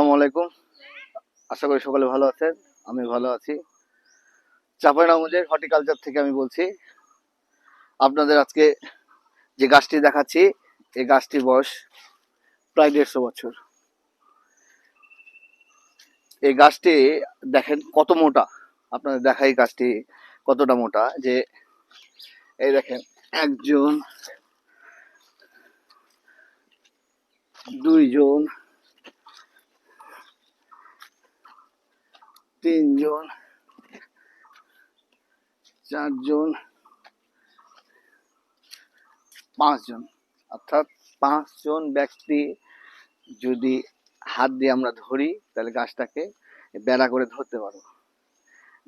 আসসালামু আলাইকুম। আশা করি সকলে ভালো আছেন। আমি ভালো আছি। চাঁপাইনবাবগঞ্জের হর্টিকালচার থেকে আমি বলছি। আপনাদের আজকে যে গাছটি দেখাচ্ছি, এই গাছটির বয়স প্রায় 150 বছর। এই গাছটি দেখেন কত মোটা। আপনাদের দেখাই গাছটি কতটা মোটা, যে এই দেখেন একজন, দুইজন, তিনজন, চারজন, পাঁচজন, অর্থাৎ 5জন ব্যক্তি যদি হাত দিয়ে আমরা ধরি, তাহলে গাছটাকে বেড়া করে ধরতে পারবো।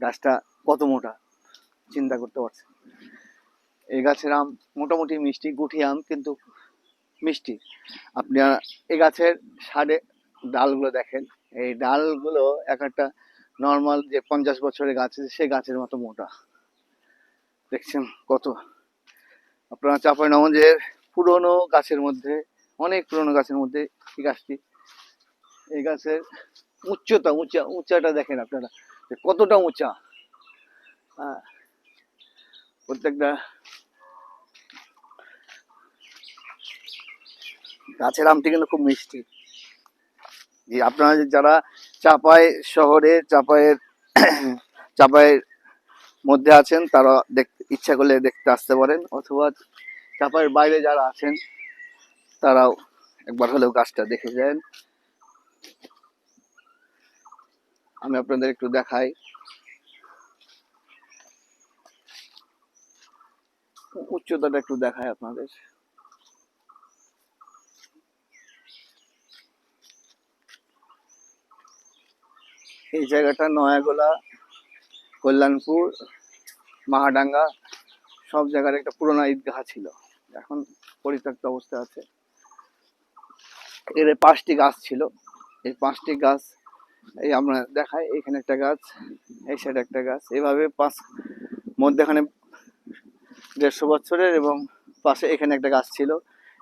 গাছটা কত মোটা চিন্তা করতে পারছেন। এই গাছের আম মোটামুটি মিষ্টি, গুঠি আম কিন্তু মিষ্টি। আপনি এই গাছের সাড়ে ডালগুলো দেখেন, এই ডালগুলো এক একটা নর্মাল যে 50 বছরের গাছ আছে সেই গাছের মতো মোটা। দেখছেন কত। আপনারা চাঁপাইনবাবগঞ্জের পুরনো গাছের মধ্যে, অনেক পুরনো গাছের মধ্যে এই গাছটি, এই গাছের উচ্চতা দেখেন আপনারা কতটা উঁচা। প্রত্যেকটা গাছের আমটি কিন্তু খুব মিষ্টি। যে আপনারা যারা চাঁপাই শহরে, চাঁপাইয়ের মধ্যে আছেন, তারা দেখতে ইচ্ছা করলে দেখতে আসতে পারেন, অথবা চাঁপাইয়ের বাইরে যারা আছেন তারাও একবার হলেও গাছটা দেখে যান। আমি আপনাদের একটু দেখাই, উচ্চতাটা একটু দেখাই আপনাদের। এই জায়গাটা নয়াগোলা, কল্যাণপুর, মাহাডাঙ্গা সব জায়গার একটা পুরোনো ঈদগাহ ছিল, এখন পরিত্যক্ত অবস্থায় আছে। এর 5টি গাছ ছিল। এই 5টি গাছ এই আমরা দেখাই, এখানে একটা গাছ, এই সাইডে একটা গাছ, এইভাবে 5 মধ্যেখানে 150 বছরের, এবং পাশে এখানে একটা গাছ ছিল।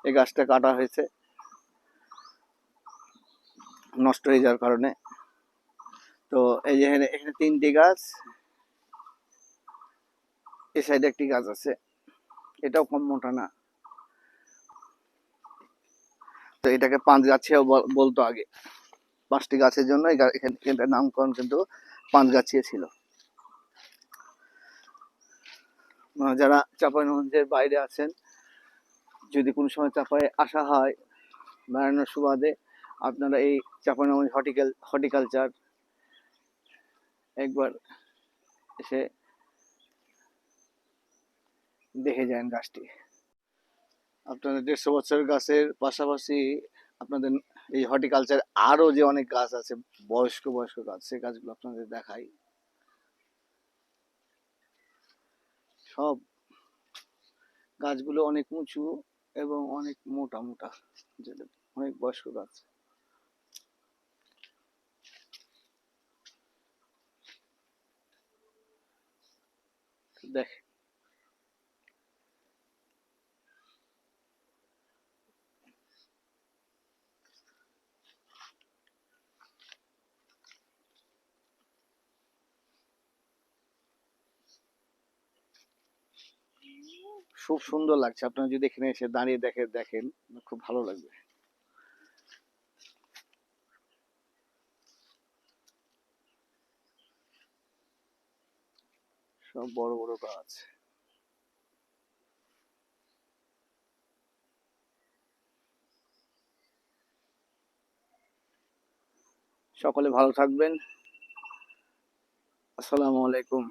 এই গাছটা কাটা হয়েছে নষ্ট হয়ে যাওয়ার কারণে। তো এই যে এখানে 3টি গাছ, এই সাইডে একটি গাছ আছে, এটাও কম মোটা না। তো এটাকে 5 গাছিয়া বলতো আগে। 5টি গাছের জন্য এখানটার নামকরণ কিন্তু 5 গাছিয়া ছিল। যারা চাঁপাইনবাবগঞ্জের বাইরে আছেন, যদি কোনো সময় চাঁপাই আসা হয় বেড়ানোর সুবাদে, আপনারা এই চাঁপাইনবাবগঞ্জ হর্টিকালচার একবার এসে দেখে যান গাছটি। আপনাদের 150 বছরের গাছের পাশাপাশি আপনাদের এই হর্টিকালচার আরো যে অনেক গাছ আছে, বয়স্ক গাছ, সেই গাছগুলো আপনাদের দেখাই। সব গাছগুলো অনেক উঁচু এবং অনেক মোটা মোটা, অনেক বয়স্ক গাছ। দেখ, খুব সুন্দর লাগছে। আপনারা যদি এখানে এসে দাঁড়িয়ে দেখেন খুব ভালো লাগবে। সব বড় বড় গাছ। সকলে ভালো থাকবেন। আসসালামু আলাইকুম।